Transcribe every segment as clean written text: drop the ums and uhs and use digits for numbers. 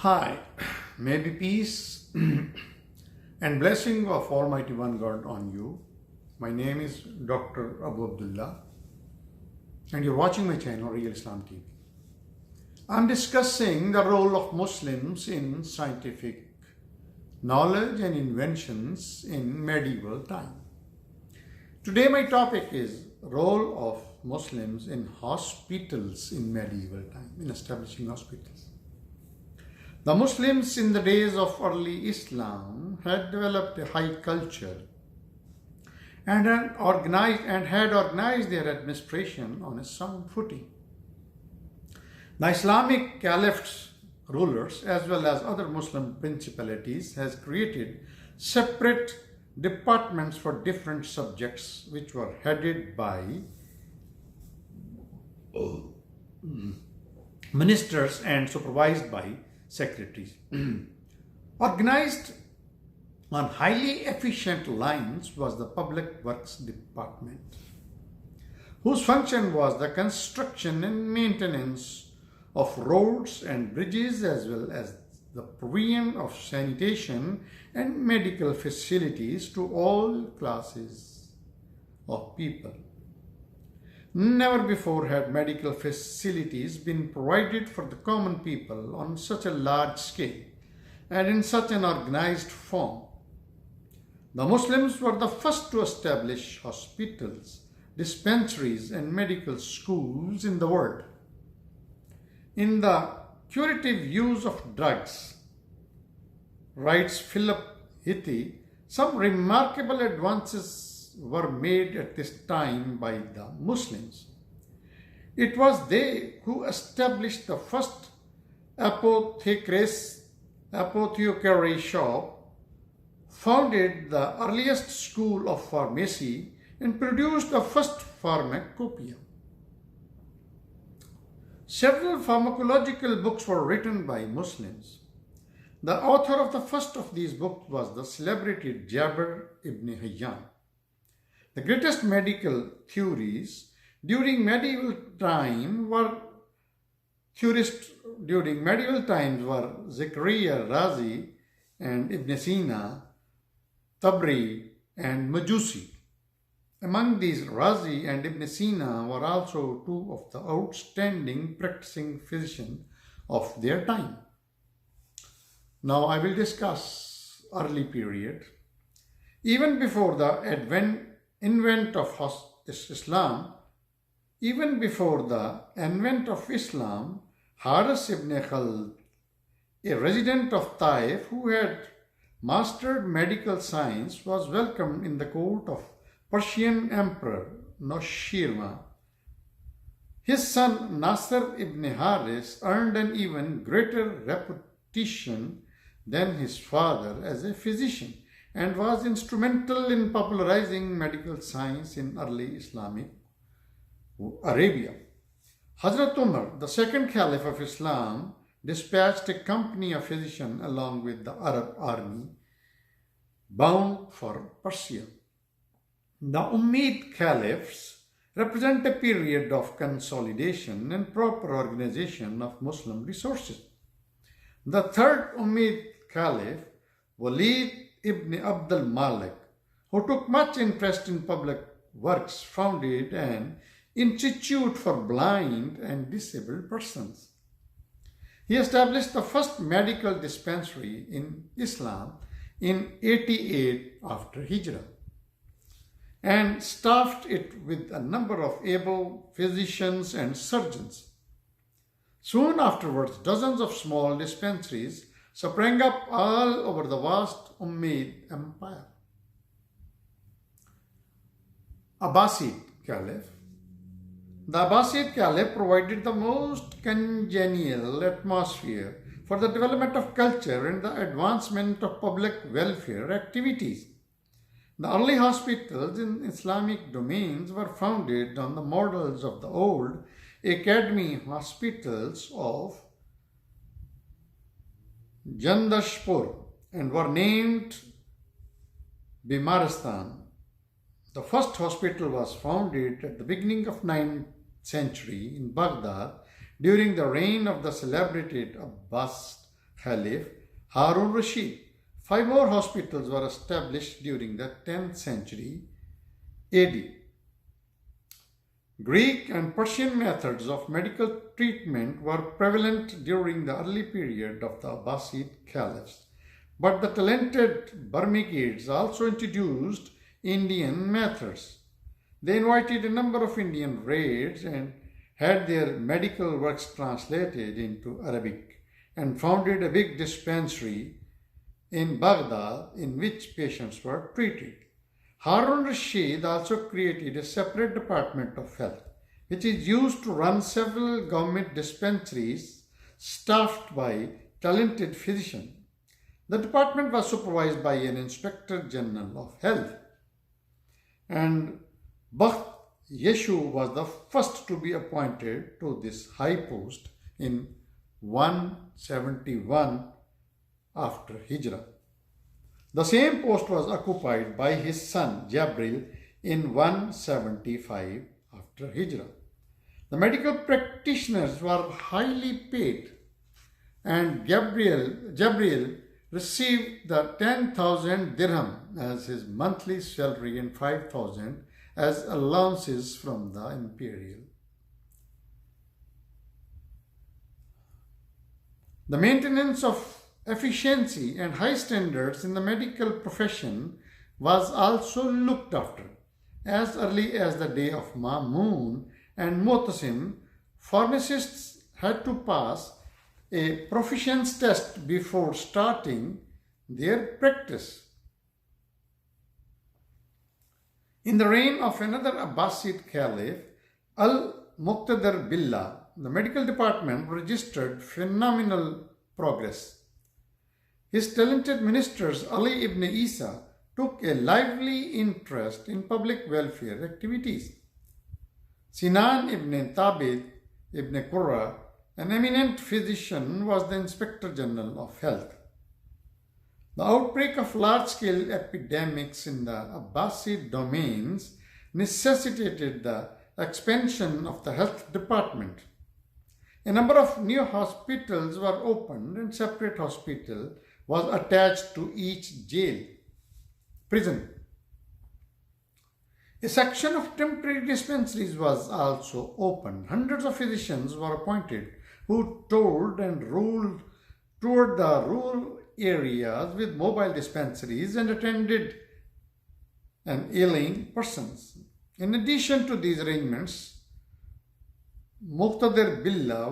Hi, may be peace and blessing of Almighty One God on you. My name is Dr. Abu Abdullah and you're watching my channel Real Islam TV. I'm discussing the role of Muslims in scientific knowledge and inventions in medieval time. Today my topic is role of Muslims in hospitals in medieval time, in establishing hospitals. The Muslims in the days of early Islam had developed a high culture and had organized their administration on a sound footing. The Islamic caliphs, rulers, as well as other Muslim principalities, has created separate departments for different subjects which were headed by ministers and supervised by secretaries. Organized on highly efficient lines was the Public Works Department, whose function was the construction and maintenance of roads and bridges, as well as the provision of sanitation and medical facilities to all classes of people. Never before had medical facilities been provided for the common people on such a large scale and in such an organized form. The Muslims were the first to establish hospitals, dispensaries, and medical schools in the world. In the curative use of drugs, writes Philip Hitti, some remarkable advances were made at this time by the Muslims. It was they who established the first apothecary shop, founded the earliest school of pharmacy, and produced the first pharmacopoeia. Several pharmacological books were written by Muslims. The author of the first of these books was the celebrated Jabir ibn Hayyan. The greatest medical theories during medieval times were Zakaria Razi and Ibn Sina, Tabri and Majusi. Among these, Razi and Ibn Sina were also two of the outstanding practicing physicians of their time. Now I will discuss early period. Even before the advent of Islam, Haris ibn Khald, a resident of Taif who had mastered medical science, was welcomed in the court of Persian Emperor Noshirwan. His son Nasr ibn Haris earned an even greater reputation than his father as a physician and was instrumental in popularizing medical science in early Islamic Arabia. Hazrat Umar, the second caliph of Islam, dispatched a company of physicians along with the Arab army bound for Persia. The Umayyad caliphs represent a period of consolidation and proper organization of Muslim resources. The third Umayyad caliph, Walid ibn Abdul Malik, who took much interest in public works, founded an institute for blind and disabled persons. He established the first medical dispensary in Islam in 88 after Hijrah and staffed it with a number of able physicians and surgeons. Soon afterwards, dozens of small dispensaries sprang up all over the vast Umayyad Empire. Abbasid Caliph. The Abbasid Caliph provided the most congenial atmosphere for the development of culture and the advancement of public welfare activities. The early hospitals in Islamic domains were founded on the models of the old academy hospitals of Jandashpur and were named Bimaristan. The first hospital was founded at the beginning of 9th century in Baghdad during the reign of the celebrated Abbas Caliph Harun Rashid. 5 more hospitals were established during the 10th century AD. Greek and Persian methods of medical treatment were prevalent during the early period of the Abbasid caliphs, but the talented Burmese also introduced Indian methods. They invited a number of Indian raids and had their medical works translated into Arabic and founded a big dispensary in Baghdad in which patients were treated. Harun Rashid also created a separate department of health, which is used to run several government dispensaries staffed by talented physicians. The department was supervised by an Inspector General of Health, and Bakht Yeshu was the first to be appointed to this high post in 171 after Hijrah. The same post was occupied by his son Jabril in 175 after Hijrah. The medical practitioners were highly paid, and Jabril received the 10,000 dirham as his monthly salary and 5,000 as allowances from the imperial. The maintenance of efficiency and high standards in the medical profession was also looked after. As early as the day of Mamun and Mu'tasim, pharmacists had to pass a proficiency test before starting their practice. In the reign of another Abbasid Caliph, Al-Muqtadar Billah, the medical department registered phenomenal progress. His talented ministers Ali ibn Isa took a lively interest in public welfare activities. Sinan ibn Thabit ibn Qurra, an eminent physician, was the Inspector General of Health. The outbreak of large-scale epidemics in the Abbasid domains necessitated the expansion of the health department. A number of new hospitals were opened and separate hospital was attached to each prison. A section of temporary dispensaries was also opened. Hundreds of physicians were appointed who toured the rural areas with mobile dispensaries and attended ailing persons. In addition to these arrangements, Muqtadar Billah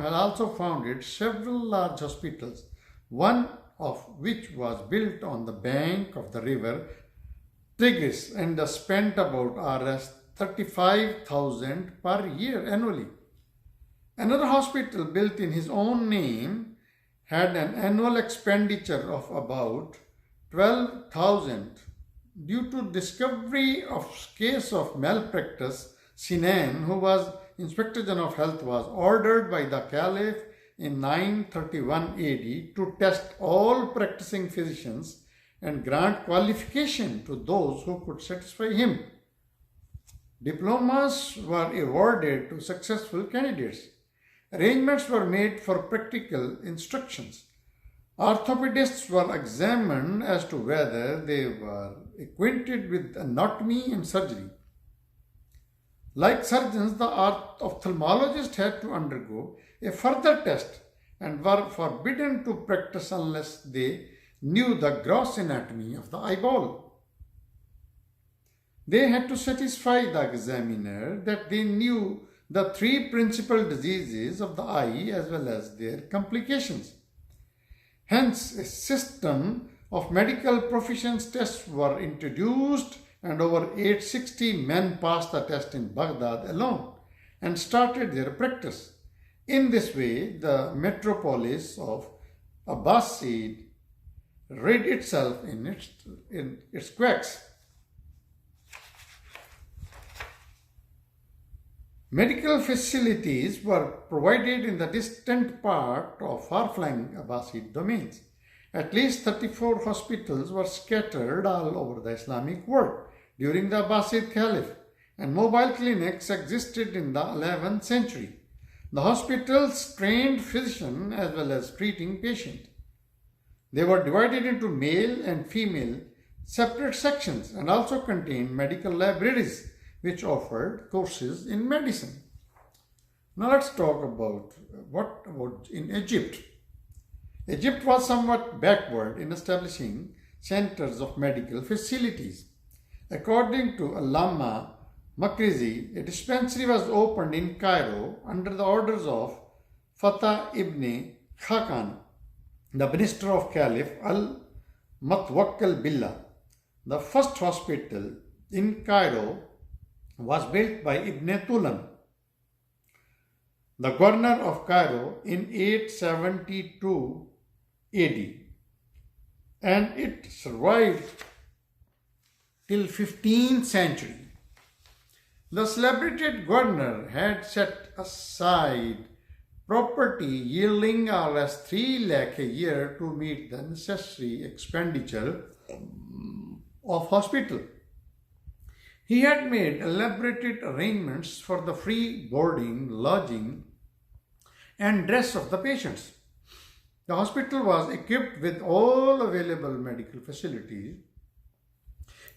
had also founded several large hospitals, one of which was built on the bank of the river Tigris and spent about Rs 35,000 per year annually. Another hospital built in his own name had an annual expenditure of about 12,000. Due to discovery of case of malpractice, Sinan, who was Inspector General of Health, was ordered by the Caliph in 931 AD to test all practicing physicians and grant qualification to those who could satisfy him. Diplomas were awarded to successful candidates. Arrangements were made for practical instructions. Orthopedists were examined as to whether they were acquainted with anatomy and surgery. Like surgeons, the ophthalmologists had to undergo a further test and were forbidden to practice unless they knew the gross anatomy of the eyeball. They had to satisfy the examiner that they knew the 3 principal diseases of the eye as well as their complications. Hence, a system of medical proficiency tests were introduced, and over 860 men passed the test in Baghdad alone and started their practice. In this way, the metropolis of Abbasid rid itself in its quacks. Medical facilities were provided in the distant part of far-flung Abbasid domains. At least 34 hospitals were scattered all over the Islamic world during the Abbasid Caliph, and mobile clinics existed in the 11th century. The hospitals trained physicians as well as treating patients. They were divided into male and female separate sections and also contained medical libraries which offered courses in medicine. Now let's talk about what about in Egypt. Egypt was somewhat backward in establishing centers of medical facilities. According to Allama Makrizi, a dispensary was opened in Cairo under the orders of Fatah ibn Khakan, the minister of Caliph al-Mutawakkil Billah. The first hospital in Cairo was built by Ibn Tulan, the governor of Cairo, in 872 AD, and it survived till 15th century. The celebrated governor had set aside property yielding as 3 lakh a year to meet the necessary expenditure of hospital. He had made elaborate arrangements for the free boarding, lodging, and dress of the patients. The hospital was equipped with all available medical facilities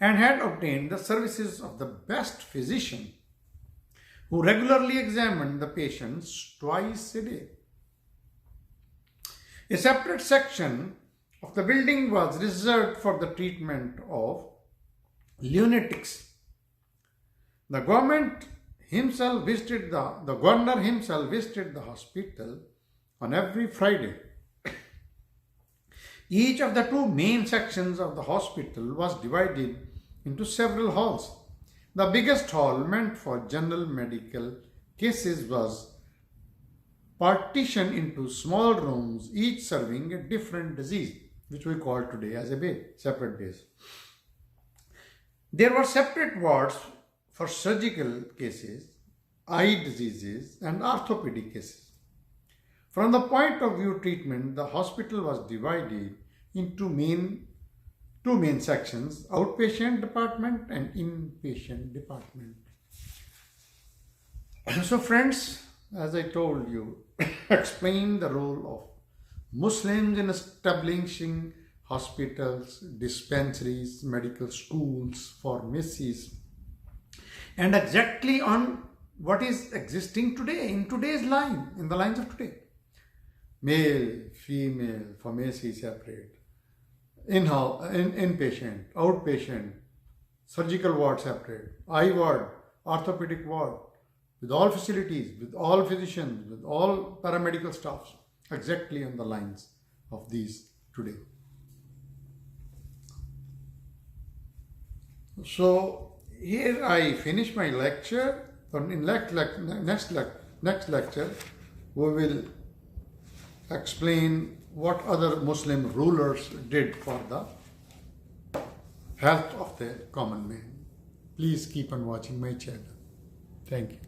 and had obtained the services of the best physician who regularly examined the patients twice a day. A separate section of the building was reserved for the treatment of lunatics. The governor himself visited the hospital on every Friday. Each of the 2 main sections of the hospital was divided into several halls. The biggest hall, meant for general medical cases, was partitioned into small rooms, each serving a different disease, which we call today as a separate base. There were separate wards for surgical cases, eye diseases, and orthopedic cases. From the point of view of treatment, the hospital was divided into two main sections: outpatient department and inpatient department. So friends, as I told you, explain the role of Muslims in establishing hospitals, dispensaries, medical schools, pharmacies, and exactly on what is existing today, in the lines of today. Male, female, pharmacy separate, inpatient, outpatient, surgical ward separate, eye ward, orthopedic ward, with all facilities, with all physicians, with all paramedical staffs, exactly on the lines of these today. So here I finish my lecture. In next lecture we will explain what other Muslim rulers did for the health of the common man. Please keep on watching my channel. Thank you.